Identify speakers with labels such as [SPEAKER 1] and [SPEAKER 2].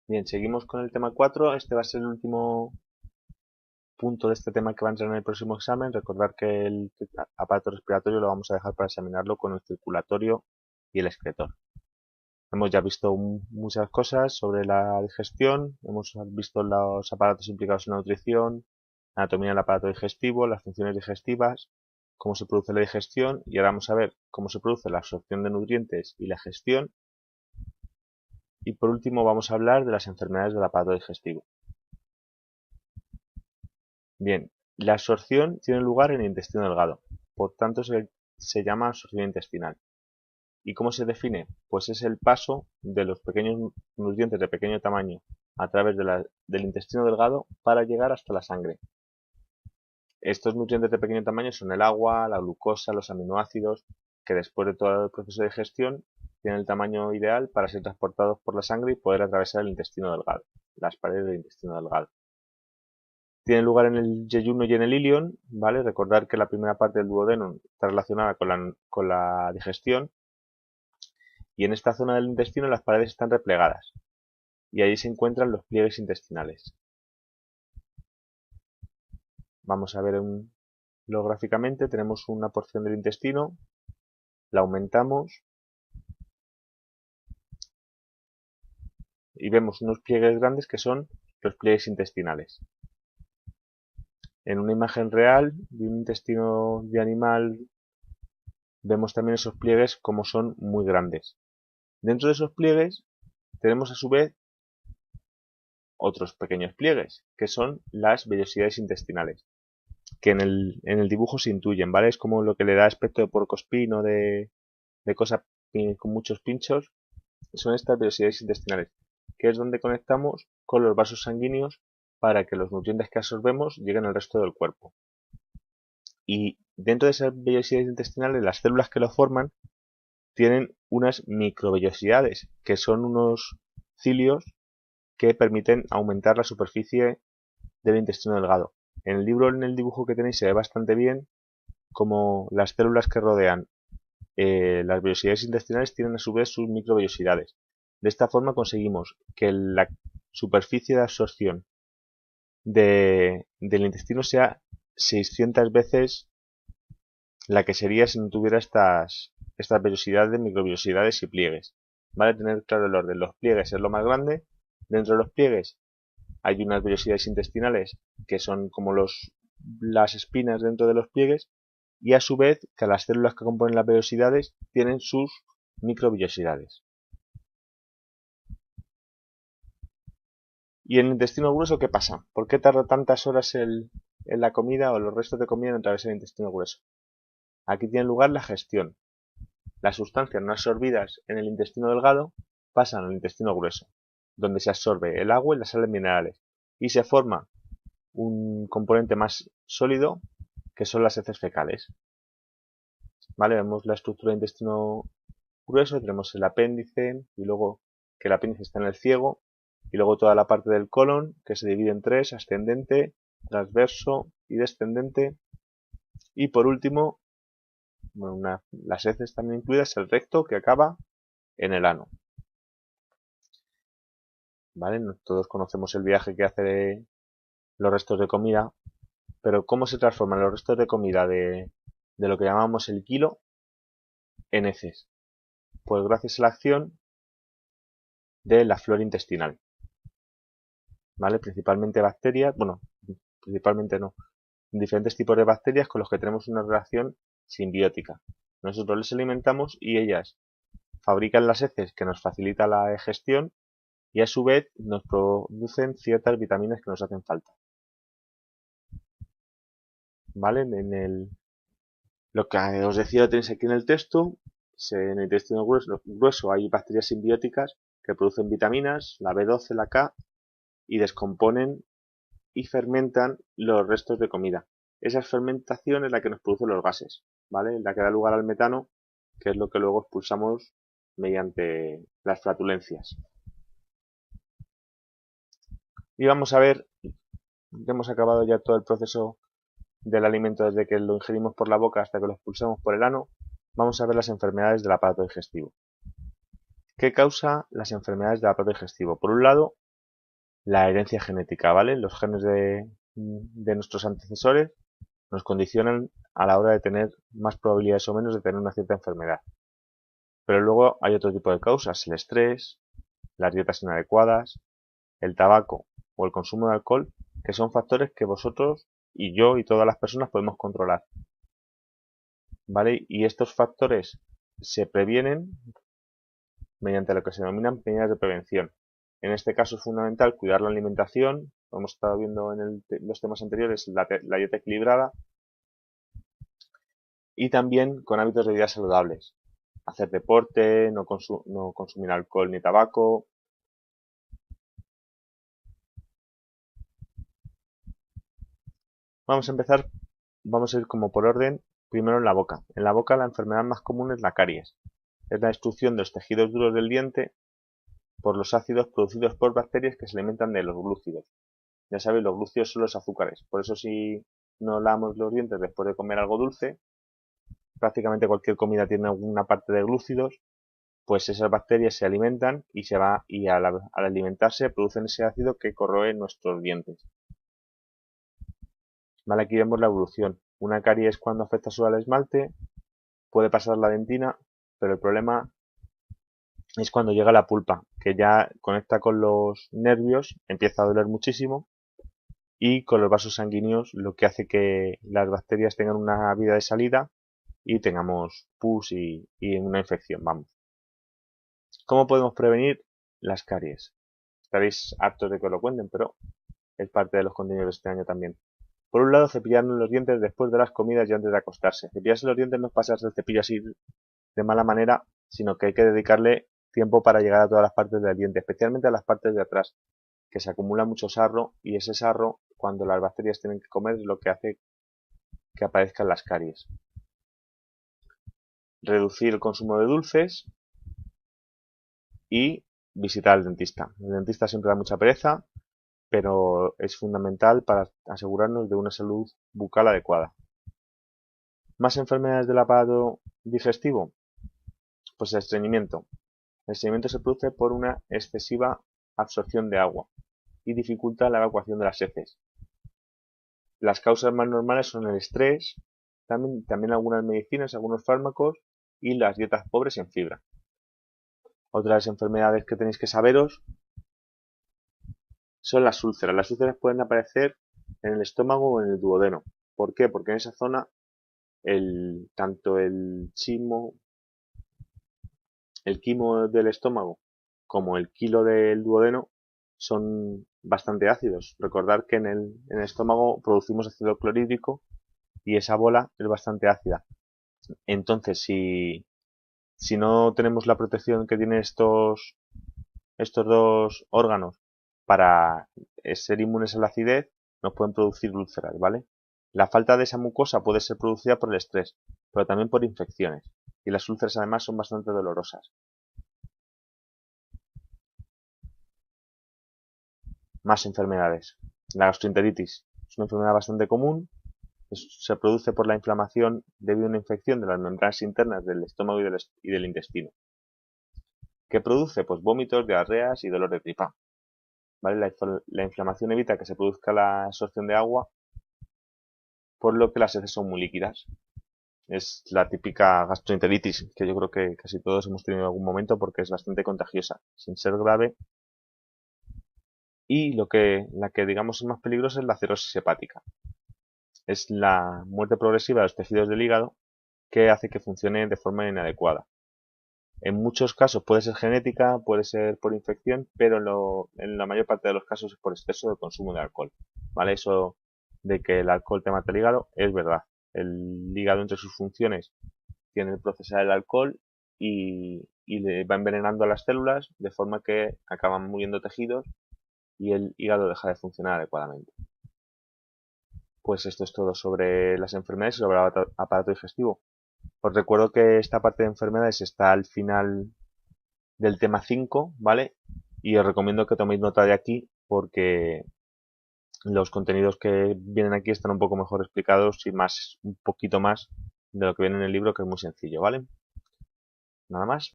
[SPEAKER 1] Bien, seguimos con el tema 4. Este va a ser el último punto de este tema que va a entrar en el próximo examen. Recordar que el aparato respiratorio lo vamos a dejar para examinarlo con el circulatorio y el excretor. Hemos ya visto muchas cosas sobre la digestión, hemos visto los aparatos implicados en la nutrición, anatomía del aparato digestivo, las funciones digestivas, cómo se produce la digestión y ahora vamos a ver cómo se produce la absorción de nutrientes y la gestión. Y por último vamos a hablar de las enfermedades del aparato digestivo. Bien, la absorción tiene lugar en el intestino delgado, por tanto se llama absorción intestinal. ¿Y cómo se define? Pues es el paso de los pequeños nutrientes de pequeño tamaño a través del intestino delgado para llegar hasta la sangre. Estos nutrientes de pequeño tamaño son el agua, la glucosa, los aminoácidos, que después de todo el proceso de digestión tienen el tamaño ideal para ser transportados por la sangre y poder atravesar el intestino delgado, las paredes del intestino delgado. Tiene lugar en el yeyuno y en el ilion, ¿vale? Recordar que la primera parte del duodeno está relacionada con la digestión y en esta zona del intestino las paredes están replegadas y ahí se encuentran los pliegues intestinales. Vamos a ver lo gráficamente, tenemos una porción del intestino, la aumentamos y vemos unos pliegues grandes que son los pliegues intestinales. En una imagen real de un intestino de animal vemos también esos pliegues como son muy grandes. Dentro de esos pliegues tenemos a su vez otros pequeños pliegues, que son las vellosidades intestinales, que en el dibujo se intuyen, ¿vale? Es como lo que le da aspecto de puercoespín o de cosa con muchos pinchos, son estas vellosidades intestinales, que es donde conectamos con los vasos sanguíneos para que los nutrientes que absorbemos lleguen al resto del cuerpo. Y dentro de esas vellosidades intestinales, las células que lo forman tienen unas microvellosidades, que son unos cilios que permiten aumentar la superficie del intestino delgado. En el libro, en el dibujo que tenéis, se ve bastante bien como las células que rodean las vellosidades intestinales tienen a su vez sus microvellosidades. De esta forma conseguimos que la superficie de absorción del intestino sea 600 veces la que sería si no tuviera estas vellosidades, microvellosidades y pliegues. ¿Vale? Tener claro el orden. Los pliegues es lo más grande. Dentro de los pliegues hay unas vellosidades intestinales que son como las espinas dentro de los pliegues y a su vez que las células que componen las vellosidades tienen sus microvellosidades. ¿Y en el intestino grueso qué pasa? ¿Por qué tarda tantas horas en la comida o los restos de comida en atravesar el intestino grueso? Aquí tiene lugar la gestión. Las sustancias no absorbidas en el intestino delgado pasan al intestino grueso, donde se absorbe el agua y las sales minerales y se forma un componente más sólido que son las heces fecales. ¿Vale? Vemos la estructura del intestino grueso, tenemos el apéndice y luego que el apéndice está en el ciego y luego toda la parte del colon que se divide en tres, ascendente, transverso y descendente y por último, bueno, las heces también incluidas, el recto que acaba en el ano. ¿Vale? Todos conocemos el viaje que hace los restos de comida, pero ¿cómo se transforman los restos de comida de lo que llamamos el quilo en heces? Pues gracias a la acción de la flora intestinal. ¿Vale? Principalmente bacterias, bueno, principalmente no, diferentes tipos de bacterias con los que tenemos una relación simbiótica. Nosotros les alimentamos y ellas fabrican las heces que nos facilita la digestión y a su vez nos producen ciertas vitaminas que nos hacen falta. ¿Vale? Lo que os decía lo tenéis aquí en el texto. En el intestino grueso hay bacterias simbióticas que producen vitaminas, la B12, la K, y descomponen y fermentan los restos de comida. Esa fermentación es la que nos produce los gases, ¿vale? La que da lugar al metano, que es lo que luego expulsamos mediante las flatulencias. Y vamos a ver, hemos acabado ya todo el proceso del alimento desde que lo ingerimos por la boca hasta que lo expulsamos por el ano. Vamos a ver las enfermedades del aparato digestivo. ¿Qué causa las enfermedades del aparato digestivo? Por un lado, la herencia genética, ¿vale? Los genes de nuestros antecesores nos condicionan a la hora de tener más probabilidades o menos de tener una cierta enfermedad. Pero luego hay otro tipo de causas, el estrés, las dietas inadecuadas, el tabaco o el consumo de alcohol, que son factores que vosotros y yo y todas las personas podemos controlar, ¿vale? Y estos factores se previenen mediante lo que se denominan medidas de prevención. En este caso es fundamental cuidar la alimentación, como hemos estado viendo en los temas anteriores, la dieta equilibrada, y también con hábitos de vida saludables. Hacer deporte, no consumir alcohol ni tabaco. Vamos a empezar, vamos a ir como por orden, primero en la boca. En la boca la enfermedad más común es la caries. Es la destrucción de los tejidos duros del diente por los ácidos producidos por bacterias que se alimentan de los glúcidos. Ya sabéis, los glúcidos son los azúcares. Por eso si no lavamos los dientes después de comer algo dulce, prácticamente cualquier comida tiene alguna parte de glúcidos, pues esas bacterias se alimentan y al alimentarse producen ese ácido que corroe nuestros dientes. Vale, aquí vemos la evolución. Una caries cuando afecta solo al esmalte, puede pasar la dentina, pero el problema es cuando llega la pulpa, que ya conecta con los nervios, empieza a doler muchísimo y con los vasos sanguíneos, lo que hace que las bacterias tengan una vía de salida y tengamos pus y una infección, vamos. ¿Cómo podemos prevenir las caries? Estaréis hartos de que os lo cuenten, pero es parte de los contenidos de este año también. Por un lado, cepillarnos los dientes después de las comidas y antes de acostarse. Cepillarse los dientes no es pasarse el cepillo así de mala manera, sino que hay que dedicarle tiempo para llegar a todas las partes del diente, especialmente a las partes de atrás, que se acumula mucho sarro y ese sarro, cuando las bacterias tienen que comer, es lo que hace que aparezcan las caries. Reducir el consumo de dulces y visitar al dentista. El dentista siempre da mucha pereza, pero es fundamental para asegurarnos de una salud bucal adecuada. ¿Más enfermedades del aparato digestivo? Pues el estreñimiento. El estreñimiento se produce por una excesiva absorción de agua y dificulta la evacuación de las heces. Las causas más normales son el estrés, también algunas medicinas, algunos fármacos y las dietas pobres en fibra. Otras enfermedades que tenéis que saberos son las úlceras. Las úlceras pueden aparecer en el estómago o en el duodeno. ¿Por qué? Porque en esa zona tanto el quimo del estómago como el quilo del duodeno son bastante ácidos. Recordad que en el estómago producimos ácido clorhídrico y esa bola es bastante ácida. Entonces, si no tenemos la protección que tienen estos dos órganos para ser inmunes a la acidez, nos pueden producir úlceras, ¿vale? La falta de esa mucosa puede ser producida por el estrés, pero también por infecciones. Y las úlceras además son bastante dolorosas. Más enfermedades. La gastroenteritis es una enfermedad bastante común. Se produce por la inflamación debido a una infección de las membranas internas del estómago y del intestino. ¿Qué produce? Pues vómitos, diarreas y dolor de tripa. ¿Vale? La inflamación evita que se produzca la absorción de agua, por lo que las heces son muy líquidas. Es la típica gastroenteritis, que yo creo que casi todos hemos tenido en algún momento porque es bastante contagiosa, sin ser grave. Y la que digamos es más peligrosa es la cirrosis hepática. Es la muerte progresiva de los tejidos del hígado que hace que funcione de forma inadecuada. En muchos casos puede ser genética, puede ser por infección, pero en la mayor parte de los casos es por exceso de consumo de alcohol. ¿Vale? Eso de que el alcohol te mata el hígado es verdad. El hígado entre sus funciones tiene el procesar el alcohol y le va envenenando a las células de forma que acaban muriendo tejidos y el hígado deja de funcionar adecuadamente. Pues esto es todo sobre las enfermedades y sobre el aparato digestivo. Os recuerdo que esta parte de enfermedades está al final del tema 5, ¿vale? Y os recomiendo que toméis nota de aquí porque los contenidos que vienen aquí están un poco mejor explicados y un poquito más de lo que viene en el libro, que es muy sencillo, ¿vale? Nada más.